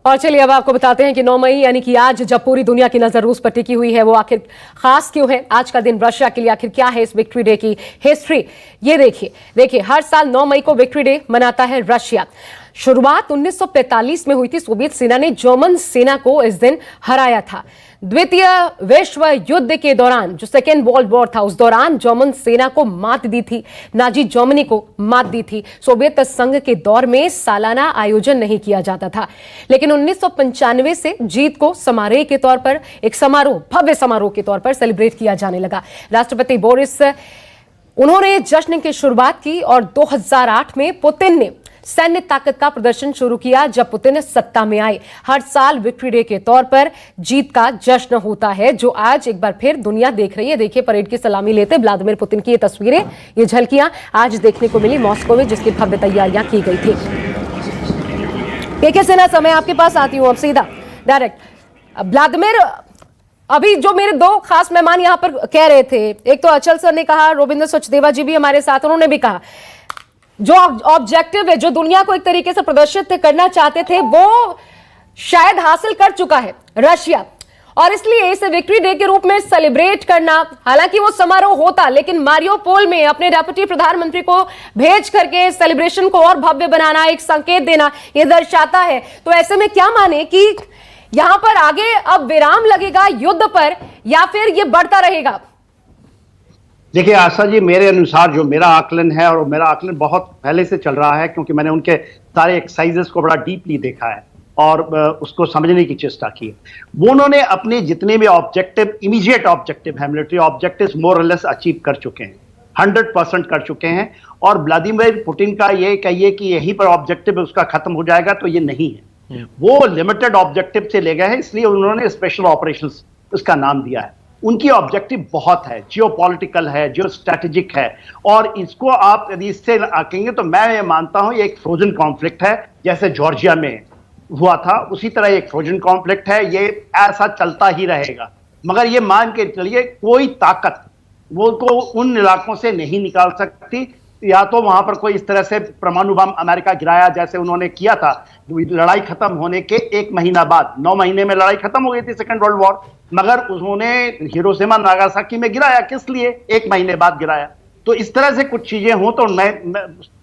और चलिए अब आपको बताते हैं कि 9 मई यानी कि आज जब पूरी दुनिया की नजर रूस पर टिकी हुई है वो आखिर खास क्यों है। आज का दिन रशिया के लिए आखिर क्या है, इस विक्ट्री डे की हिस्ट्री ये देखिए हर साल 9 मई को विक्ट्री डे मनाता है रशिया। शुरुआत 1945 में हुई थी। सोवियत सेना ने जर्मन सेना को इस दिन हराया था। द्वितीय विश्व युद्ध के दौरान जो सेकेंड वर्ल्ड वॉर था उस दौरान जर्मन सेना को मात दी थी, नाजी जर्मनी को मात दी थी। सोवियत संघ के दौर में सालाना आयोजन नहीं किया जाता था, लेकिन 1995 से जीत को समारोह के तौर पर एक भव्य समारोह के तौर पर सेलिब्रेट किया जाने लगा। राष्ट्रपति बोरिस उन्होंने जश्न की शुरुआत की और 2008 में पुतिन ने सैन्य ताकत का प्रदर्शन शुरू किया जब पुतिन सत्ता में आए। हर साल विक्ट्री डे के तौर पर जीत का जश्न होता है जो आज एक बार फिर दुनिया देख रही है। देखिए परेड की सलामी लेते व्लादिमीर पुतिन की ये तस्वीरें, ये झलकियां आज देखने को मिली मॉस्को में, जिसकी भव्य तैयारियां की गई थी। के सेना समय आपके पास आती हूं अब सीधा डायरेक्ट। व्लादिमीर, अभी जो मेरे दो खास मेहमान यहां पर कह रहे थे, एक तो अचल सर ने कहा, रविंद्र सचदेवा जी भी हमारे साथ, उन्होंने भी कहा जो ऑब्जेक्टिव है, जो दुनिया को एक तरीके से प्रदर्शित करना चाहते थे, वो शायद हासिल कर चुका है रशिया। और इसलिए इसे विक्ट्री डे के रूप में सेलिब्रेट करना, हालांकि वो समारोह होता लेकिन मारियोपोल में अपने डेप्यूटी प्रधानमंत्री को भेज करके सेलिब्रेशन को और भव्य बनाना, एक संकेत देना, ये दर्शाता है। तो ऐसे में क्या माने कि यहां पर आगे अब विराम लगेगा युद्ध पर या फिर ये बढ़ता रहेगा? देखिए आशा जी, मेरे अनुसार जो मेरा आकलन है, और मेरा आकलन बहुत पहले से चल रहा है क्योंकि मैंने उनके सारे एक्सरसाइजेस को बड़ा डीपली देखा है और उसको समझने की चेष्टा की है। वो उन्होंने अपने जितने भी ऑब्जेक्टिव, इमीडिएट ऑब्जेक्टिव है, मिलिट्री ऑब्जेक्टिव्स मोर और लेस अचीव कर चुके हैं, 100% कर चुके हैं। और व्लादिमीर पुतिन का ये कहिए कि यहीं पर ऑब्जेक्टिव उसका खत्म हो जाएगा, तो ये नहीं है। वो लिमिटेड ऑब्जेक्टिव से ले गए हैं, इसलिए उन्होंने स्पेशल ऑपरेशंस उसका नाम दिया है। उनकी ऑब्जेक्टिव बहुत है, जियोपॉलिटिकल है, जियो स्ट्रैटेजिक है, और इसको आप यदि इससे आकेंगे तो मैं ये मानता हूं ये एक फ्रोजन कॉन्फ्लिक्ट है, जैसे जॉर्जिया में हुआ था उसी तरह एक फ्रोजन कॉन्फ्लिक्ट है। ये ऐसा चलता ही रहेगा, मगर ये मान के चलिए कोई ताकत वो को उन इलाकों से नहीं निकाल सकती। या तो वहां पर कोई इस तरह से परमाणु बम अमेरिका गिराया जैसे उन्होंने किया था लड़ाई खत्म होने के 1 महीना बाद, 9 महीने में लड़ाई खत्म हो गई थी सेकेंड वर्ल्ड वॉर, मगर उन्होंने हिरोशिमा नागासाकी में गिराया, किस लिए? 1 महीने बाद गिराया। तो इस तरह से कुछ चीजें हो तो मैं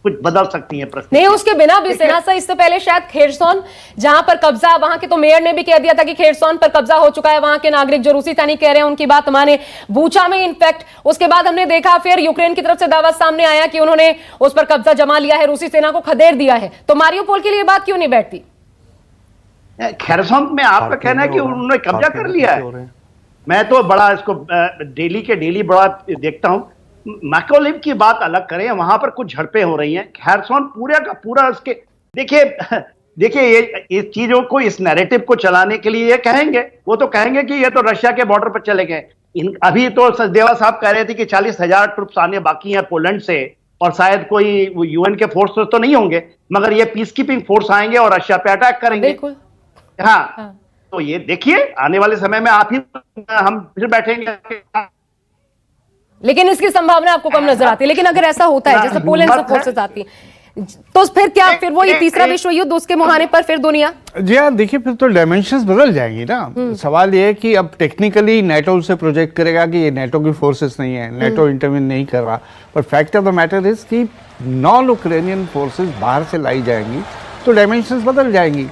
कुछ बदल सकती हैं प्रश्न। नहीं, उसके बिना भी सेना से इससे पहले शायद खेरसोन जहां पर कब्जा, वहां के तो मेयर ने भी कह दिया था कि खेरसोन पर कब्जा हो चुका है, वहां के नागरिक जो रूसी सैनिक कह रहे हैं उनकी बात माने। बूचा में इनफैक्ट उसके बाद हमने देखा फिर यूक्रेन की तरफ से दावा सामने आया कि उन्होंने उस पर कब्जा जमा लिया है, रूसी सेना को खदेड़ दिया है। तो मारियोपोल के लिए बात क्यों नहीं बैठती? खेरसोन में आपका कहना है कि उन्होंने कब्जा कर लिया है। मैं तो बड़ा इसको डेली के डेली बड़ा देखता हूं। मैकोलिव की बात अलग करें, वहां पर कुछ झड़पें हो रही हैं। खेरसोन पूरा का पूरा उसके देखिए ये इस चीजों को, इस नैरेटिव को चलाने के लिए ये कहेंगे, वो तो कहेंगे कि ये तो रशिया के बॉर्डर पर चले गए। अभी तो सचदेवा साहब कह रहे थे कि 40,000 ट्रुप्स आने बाकी हैं पोलैंड से, और शायद कोई यूएन के फोर्स तो नहीं होंगे, मगर ये पीस कीपिंग फोर्स आएंगे और रशिया पे अटैक करेंगे। हाँ, तो ये देखिए आने वाले समय में आप ही हम फिर बैठेंगे। लेकिन इसकी संभावना आपको कम नजर आती है। लेकिन अगर ऐसा होता है जैसे पोलैंड से फोर्सेस आती हैं तो फिर क्या, फिर वो ये तीसरा विश्व युद्ध उसके मुहाने पर फिर दुनिया? जी हाँ, देखिए फिर तो डायमेंशंस बदल जाएंगी ना। सवाल ये है कि अब टेक्निकली नेटो उसे प्रोजेक्ट करेगा कि ये नेटो की फोर्सेस नहीं है, नेटो इंटरवीन नहीं कर रहा, पर fact of the matter is कि नॉन यूक्रेनियन फोर्सेस बाहर से लाई जाएंगी तो डायमेंशंस बदल जाएंगी।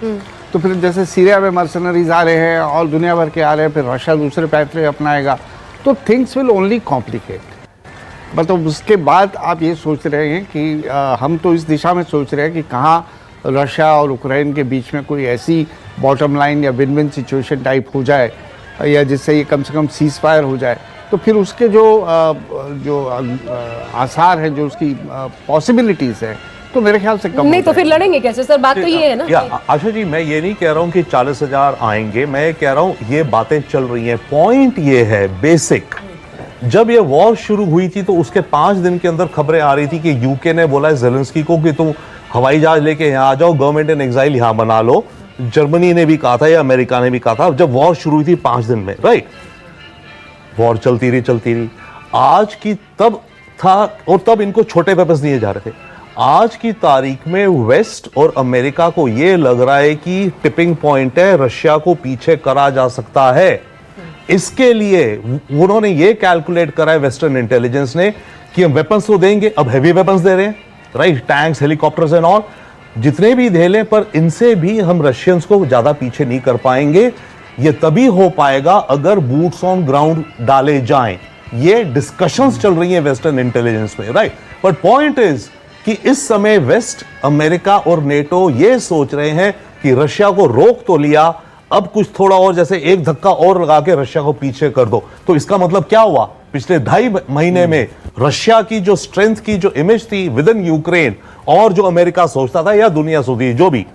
तो फिर जैसे सीरिया में मर्सनरीज आ रहे हैं और दुनिया भर के आ रहे हैं, फिर रशिया दूसरे पैथवे अपनाएगा, तो थिंग्स विल ओनली कॉम्प्लिकेट। मतलब उसके बाद आप ये सोच रहे हैं कि हम तो इस दिशा में सोच रहे हैं कि कहाँ रशिया और यूक्रेन के बीच में कोई ऐसी बॉटम लाइन या विन विन सिचुएशन टाइप हो जाए, या जिससे ये कम से कम सीज फायर हो जाए, तो फिर उसके जो आसार हैं, जो उसकी पॉसिबिलिटीज़ हैं, तो मेरे ख्याल से कम नहीं। तो फिर लड़ेंगे कैसे सर? बात तो ये है ना। आशा जी, मैं ये नहीं कह रहा हूँ कि 40,000 आएंगे, मैं कह रहा हूँ ये बातें चल रही हैं। पॉइंट ये है बेसिक, जब ये वॉर शुरू हुई थी तो उसके 5 दिन के अंदर खबरें आ रही थी कि यूके ने बोला है ज़ेलेंस्की को कि तुम हवाई जहाज लेके यहाँ आ जाओ, गवर्नमेंट इन एग्जाइल यहाँ बना लो। जर्मनी ने भी कहा था या अमेरिका ने भी कहा था, जब वॉर शुरू हुई थी 5 दिन में, राइट। वॉर चलती रही। आज की तब था, और तब इनको छोटे वेपन्स दिए जा रहे थे। आज की तारीख में वेस्ट और अमेरिका को यह लग रहा है कि टिपिंग पॉइंट है, रशिया को पीछे करा जा सकता है। इसके लिए उन्होंने ये कैलकुलेट करा है वेस्टर्न इंटेलिजेंस ने कि हम वेपन्स तो देंगे, अब हैवी वेपन्स दे रहे हैं, right, tanks, helicopters and all, जितने भी दे लें, पर इनसे भी हम रशियंस को ज्यादा पीछे नहीं कर पाएंगे। ये तभी हो पाएगा अगर बूट्स ऑन ग्राउंड डाले जाएं। ये डिस्कशंस चल रही हैं वेस्टर्न इंटेलिजेंस में, राइट। बट पॉइंट इज कि इस समय वेस्ट, अमेरिका और नेटो ये सोच रहे हैं कि रशिया को रोक तो लिया, अब कुछ थोड़ा और जैसे एक धक्का और लगा के रशिया को पीछे कर दो। तो इसका मतलब क्या हुआ, पिछले 2.5 महीने में रशिया की जो स्ट्रेंथ की जो इमेज थी विद इन यूक्रेन, और जो अमेरिका सोचता था या दुनिया सोचती, जो भी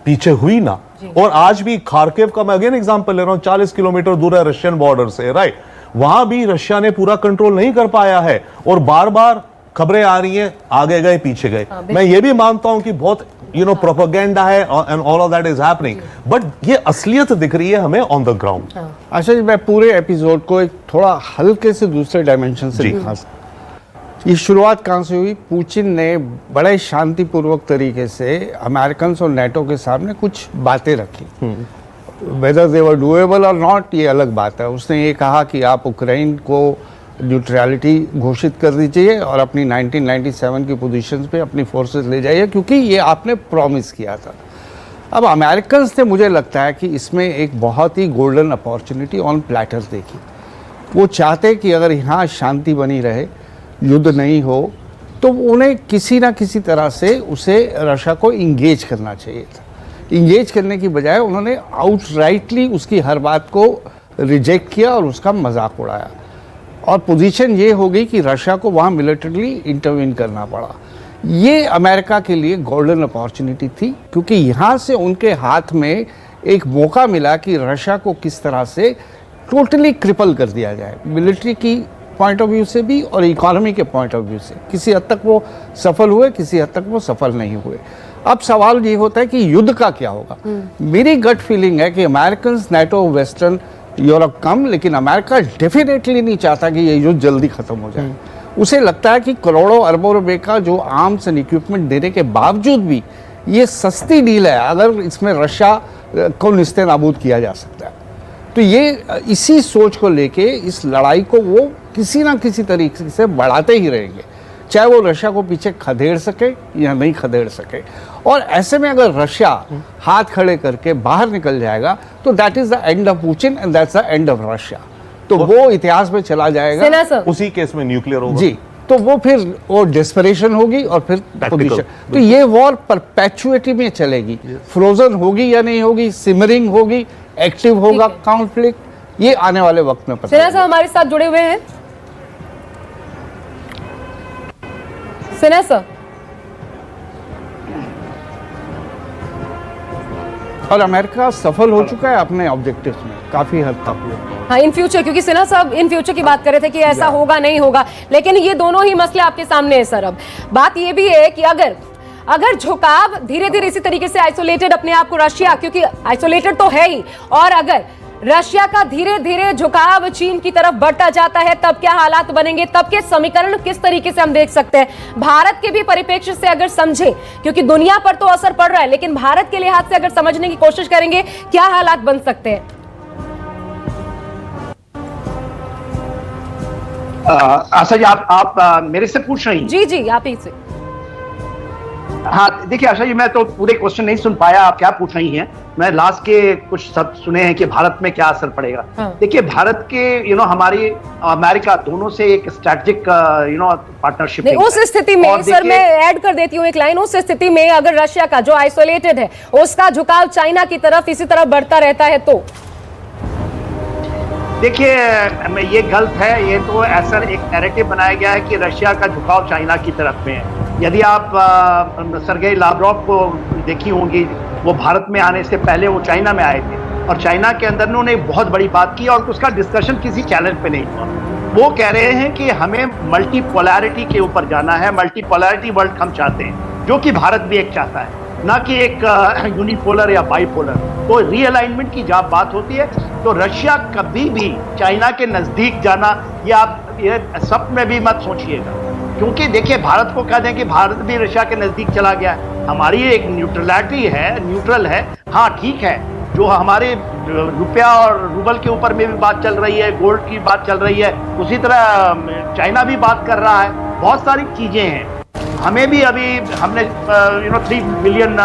पीछे हुई ना। और आज भी खार्किव का मैं अगेन एग्जांपल ले रहा हूं, 40 किलोमीटर दूर है रशियन बॉर्डर से, राइट। वहां भी रशिया ने पूरा कंट्रोल नहीं कर पाया है, और बार बार खबरें आ रही हैं आगे गए पीछे गए। मैं ये भी मानता हूं कि बहुत प्रोपेगेंडा है and all of that is happening, but ये असलियत दिख रही है हमें ऑन द ग्राउंड। अच्छा जी, मैं पूरे एपिसोड को एक थोड़ा हल्के से दूसरे डायमेंशन से दिखा सकता। ये शुरुआत कहाँ से हुई? पुतिन ने बड़े शांतिपूर्वक तरीके से अमेरिकन और नेटो के सामने कुछ बातें रखी। वेदर दे वर डूएबल और नॉट, ये अलग बात है। उसने ये कहा कि आप यूक्रेन को न्यूट्रलिटी घोषित कर दीजिए और अपनी 1997 की पोजीशंस पे अपनी फोर्सेस ले जाइए, क्योंकि ये आपने प्रॉमिस किया था। अब अमेरिकन ने, मुझे लगता है कि इसमें एक बहुत ही गोल्डन अपॉर्चुनिटी ऑन प्लेटर्स देखी। वो चाहते कि अगर यहाँ शांति बनी रहे, युद्ध नहीं हो, तो उन्हें किसी ना किसी तरह से उसे रशिया को इंगेज करना चाहिए था। इंगेज करने की बजाय उन्होंने आउटराइटली उसकी हर बात को रिजेक्ट किया और उसका मजाक उड़ाया, और पोजीशन ये हो गई कि रशिया को वहाँ मिलिटरीली इंटरवीन करना पड़ा। ये अमेरिका के लिए गोल्डन अपॉर्चुनिटी थी, क्योंकि यहाँ से उनके हाथ में एक मौका मिला कि रशिया को किस तरह से टोटली क्रिपल कर दिया जाए, मिलिट्री की पॉइंट ऑफ व्यू से भी और इकोनॉमी के पॉइंट ऑफ व्यू से। किसी हद तक वो सफल हुए, किसी हद तक वो सफल नहीं हुए। अब सवाल ये होता है कि युद्ध का क्या होगा। मेरी गट फीलिंग है कि अमेरिकन, नेटो, वेस्टर्न, यूरोप कम, लेकिन अमेरिका डेफिनेटली नहीं चाहता कि ये युद्ध जल्दी खत्म हो जाए। उसे लगता है कि करोड़ों अरबों रुपए का जो आर्म्स एंड इक्विपमेंट देने के बावजूद भी ये सस्ती डील है अगर इसमें रशिया को निस्ते नाबूद किया जा सकता है। तो ये इसी सोच को लेके इस लड़ाई को वो किसी ना किसी तरीके से बढ़ाते ही रहेंगे, चाहे वो रशिया को पीछे खदेड़ सके या नहीं खदेड़ सके। और ऐसे में अगर रशिया हाथ खड़े करके बाहर निकल जाएगा तो that is the end of Putin and that's the end of Russia. तो वो इतिहास में चला जाएगा। उसी केस में न्यूक्लियर होगा जी, तो वो फिर वो डेस्परेशन होगी और फिर पोजीशन। तो ये वॉर परपेचुएटी में चलेगी, फ्रोजन होगी या नहीं होगी, सिमरिंग होगी, एक्टिव होगा कॉन्फ्लिक्ट, ये आने वाले वक्त में पता सिन्हा साहब हमारे साथ जुड़े हुए हैं। सिन्हा सर, और अमेरिका सफल हो चुका है अपने ऑब्जेक्टिव्स में काफी हद तक। हाँ, इन फ्यूचर, क्योंकि सिन्हा साहब इन फ्यूचर की बात कर रहे थे कि ऐसा होगा नहीं होगा, लेकिन ये दोनों ही मसले आपके सामने है सर। अब बात ये भी है कि अगर झुकाव धीरे धीरे इसी तरीके से आइसोलेटेड अपने आप को रशिया, क्योंकि आइसोलेटेड तो है ही, और अगर रशिया का धीरे धीरे झुकाव चीन की तरफ बढ़ता जाता है, तब क्या हालात बनेंगे, तब के समीकरण किस तरीके से हम देख सकते हैं। भारत के भी परिप्रेक्ष्य से अगर समझे, क्योंकि दुनिया पर तो असर पड़ रहा है, लेकिन भारत के लिहाज से अगर समझने की कोशिश करेंगे, क्या हालात बन सकते हैं। आशा जी, आप मेरे से पूछ रही हैं? जी जी, आप ही से। हाँ, देखिए आशा जी, मैं तो पूरे क्वेश्चन नहीं सुन पाया आप क्या पूछ रही हैं। मैं लास्ट के कुछ शब्द सुने हैं कि भारत में क्या असर पड़ेगा। देखिए, भारत के हमारी अमेरिका दोनों से एक स्ट्रैटेजिक पार्टनरशिप। उस स्थिति में सर मैं ऐड कर देती हूँ एक लाइन, उस स्थिति में अगर रशिया का जो आइसोलेटेड है उसका झुकाव चाइना की तरफ इसी तरह बढ़ता रहता है तो देखिए, ये गलत है। ये तो ऐसा एक नैरेटिव बनाया गया है कि रशिया का झुकाव चाइना की तरफ में है। यदि आप सर्गेई लावरोव को देखी होंगी, वो भारत में आने से पहले वो चाइना में आए थे, और चाइना के अंदर उन्होंने एक बहुत बड़ी बात की, और उसका डिस्कशन किसी चैनल पे नहीं हुआ। वो कह रहे हैं कि हमें मल्टीपोलैरिटी के ऊपर जाना है, मल्टीपोलैरिटी वर्ल्ड हम चाहते हैं, जो कि भारत भी एक चाहता है, ना कि एक यूनिपोलर या बाइपोलर। तो रीअलाइनमेंट की जब बात होती है तो रशिया कभी भी चाइना के नजदीक जाना, ये आप ये सपने में भी मत सोचिएगा। क्योंकि देखिए भारत को कह दें कि भारत भी रशिया के नजदीक चला गया है, हमारी एक न्यूट्रलिटी है, न्यूट्रल है, हाँ ठीक है। जो हमारे रुपया और रूबल के ऊपर में भी बात चल रही है, गोल्ड की बात चल रही है, उसी तरह चाइना भी बात कर रहा है, बहुत सारी चीजें हैं। हमें भी अभी हमने 3 बिलियन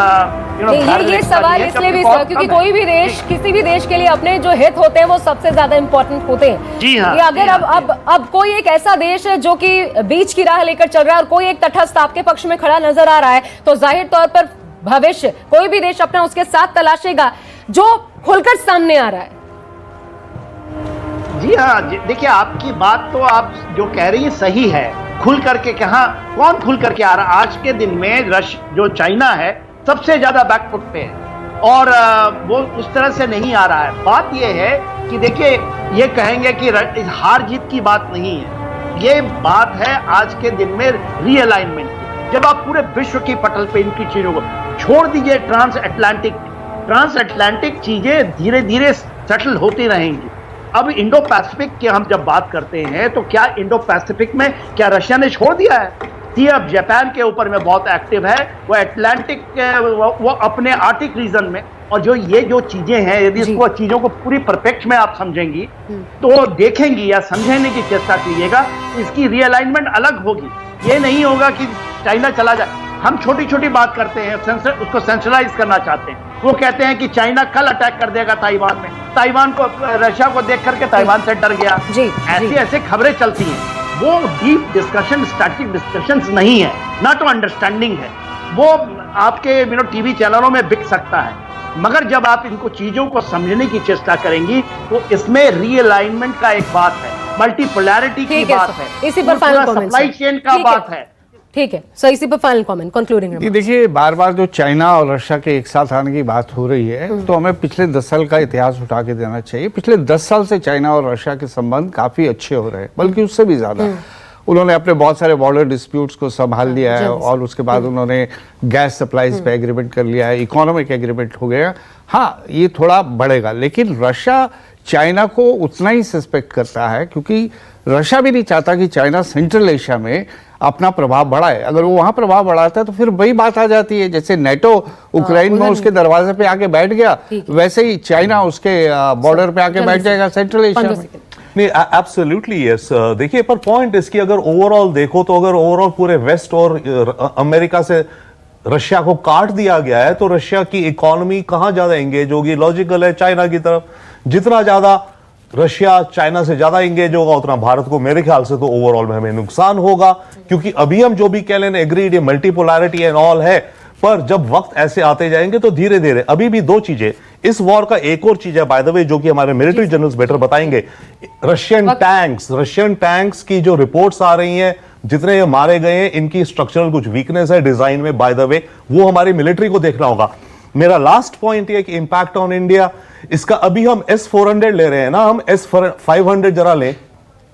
ये सवाल इसलिए भी सर, क्योंकि कोई भी देश, किसी भी देश के लिए अपने जो हित होते हैं वो सबसे ज्यादा इंपॉर्टेंट होते हैं। जी हाँ, ये अगर अब कोई एक ऐसा देश है जो कि बीच की राह लेकर चल रहा है और कोई एक तटस्थ आपके पक्ष में खड़ा नजर आ रहा है, तो जाहिर तौर पर भविष्य कोई भी देश अपना उसके साथ तलाशेगा जो खुलकर सामने आ रहा है। जी हाँ, देखिए आपकी बात तो आप जो कह रही है सही है। खुल करके कहाँ, कौन खुल करके आ रहा है? आज के दिन में जो चाइना है सबसे ज्यादा बैकफुट पे है और वो उस तरह से नहीं आ रहा है। बात ये है कि देखिए, ये कहेंगे कि हार जीत की बात नहीं है, ये बात है आज के दिन में रीअलाइनमेंट की। जब आप पूरे विश्व की पटल पे इनकी चीजों को छोड़ दीजिए, ट्रांस अटलांटिक चीजें धीरे धीरे सेटल होती रहेंगी। अब इंडो पैसिफिक की हम जब बात करते हैं तो क्या इंडो पैसिफिक में क्या रशिया ने छोड़ दिया है? अब जापान के ऊपर में बहुत एक्टिव है, वो अटलांटिक, वो अपने आर्टिक रीजन में। और जो चीजें हैं, यदि इसको चीजों को पूरी परफेक्ट में आप समझेंगी तो देखेंगी या समझने की चेष्टा कीजिएगा, इसकी रीअलाइनमेंट अलग होगी। ये नहीं होगा कि चाइना चला जाए। हम छोटी छोटी बात करते हैं, उसको सेंट्रलाइज करना चाहते हैं। वो कहते हैं कि चाइना कल अटैक कर देगा ताइवान में, ताइवान को, रशिया को देख करके ताइवान से डर गया। ऐसी खबरें चलती हैं। वो डीप डिस्कशन, स्ट्रैटेजिक डिस्कशंस नहीं है, ना तो अंडरस्टैंडिंग है। वो आपके टीवी चैनलों में बिक सकता है, मगर जब आप इनको चीजों को समझने की चेष्टा करेंगी तो इसमें रीअलाइनमेंट का एक बात है, मल्टीपोलैरिटी की बात है, इसी पर फाइनल कमेंट, सप्लाई चेन का बात है। ठीक है सर, इसी पर फाइनल कमेंट, कंक्लूडिंग। देखिए, बार बार जो चाइना और रशिया के एक साथ आने की बात हो रही है, तो हमें पिछले 10 साल का इतिहास उठा के देना चाहिए। पिछले 10 साल से चाइना और रशिया के संबंध काफी अच्छे हो रहे हैं, बल्कि उससे भी ज्यादा। उन्होंने अपने बहुत सारे बॉर्डर डिस्प्यूट्स को संभाल लिया है और उसके बाद उन्होंने गैस सप्लाईज पे एग्रीमेंट कर लिया है, इकोनॉमिक एग्रीमेंट हो गया। हाँ, ये थोड़ा बढ़ेगा, लेकिन रशिया चाइना को उतना ही सस्पेक्ट करता है, क्योंकि रशिया भी नहीं चाहता कि चाइना सेंट्रल एशिया में अपना प्रभाव बढ़ाए। अगर वो वहां प्रभाव बढ़ाता है तो फिर वही बात आ जाती है, जैसे नेटो उक्रेन में उसके दरवाजे पे आके बैठ गया, वैसे ही चाइना उसके बॉर्डर पे आके बैठ जाएगा सेंट्रल एशिया में। नहीं, एब्सोल्युटली यस। देखिए, पर पॉइंट इसकी अगर ओवरऑल देखो तो अगर ओवरऑल पूरे वेस्ट और अमेरिका से रशिया को काट दिया गया है तो रशिया की इकोनॉमी कहां ज्यादा एंगेज होगी? लॉजिकल है चाइना की तरफ। जितना ज्यादा रशिया चाइना से ज्यादा एंगेज होगा उतना भारत को मेरे ख्याल से तो ओवरऑल में हमें नुकसान होगा, क्योंकि अभी हम जो भी कह लें एग्रीड, ये मल्टीपोलैरिटी एंड ऑल है, पर जब वक्त ऐसे आते जाएंगे तो धीरे धीरे। अभी भी दो चीजें इस वॉर का, एक और चीज है बाय द वे जो कि हमारे मिलिट्री जनरल्स बेटर बताएंगे, रशियन टैंक्स की जो रिपोर्ट्स आ रही हैं, जितने ये मारे गए हैं, इनकी स्ट्रक्चरल कुछ वीकनेस है डिजाइन में बाय द वे, वो हमारी मिलिट्री को देखना होगा। मेरा लास्ट पॉइंट ये कि इंपैक्ट ऑन इंडिया, इसका अभी हम S-400 ले रहे हैं ना, हम S-500 जरा लें,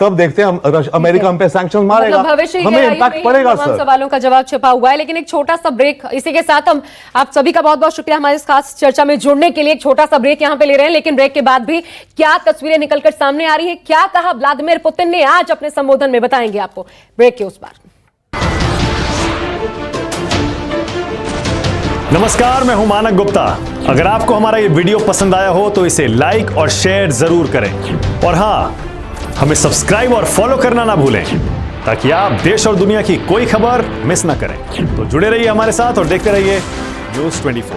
तब देखते हैं हम अमेरिका हम पे सैंक्शन मारेगा, हमें इंपैक्ट पड़ेगा सर। सवालों का जवाब छिपा हुआ है, लेकिन एक छोटा सा ब्रेक। इसी के साथ हम आप सभी का बहुत बहुत शुक्रिया हमारे इस खास चर्चा में जुड़ने के लिए। एक छोटा सा ब्रेक यहां पे ले रहे हैं, लेकिन ब्रेक के बाद भी क्या तस्वीरें निकलकर सामने आ रही है, क्या कहा व्लादिमीर पुतिन ने आज अपने संबोधन में, बताएंगे आपको ब्रेक के उस पार। नमस्कार, मैं हूं मानक गुप्ता। अगर आपको हमारा ये वीडियो पसंद आया हो तो इसे लाइक और शेयर जरूर करें, और हां, हमें सब्सक्राइब और फॉलो करना ना भूलें, ताकि आप देश और दुनिया की कोई खबर मिस ना करें। तो जुड़े रहिए हमारे साथ और देखते रहिए न्यूज़ 24।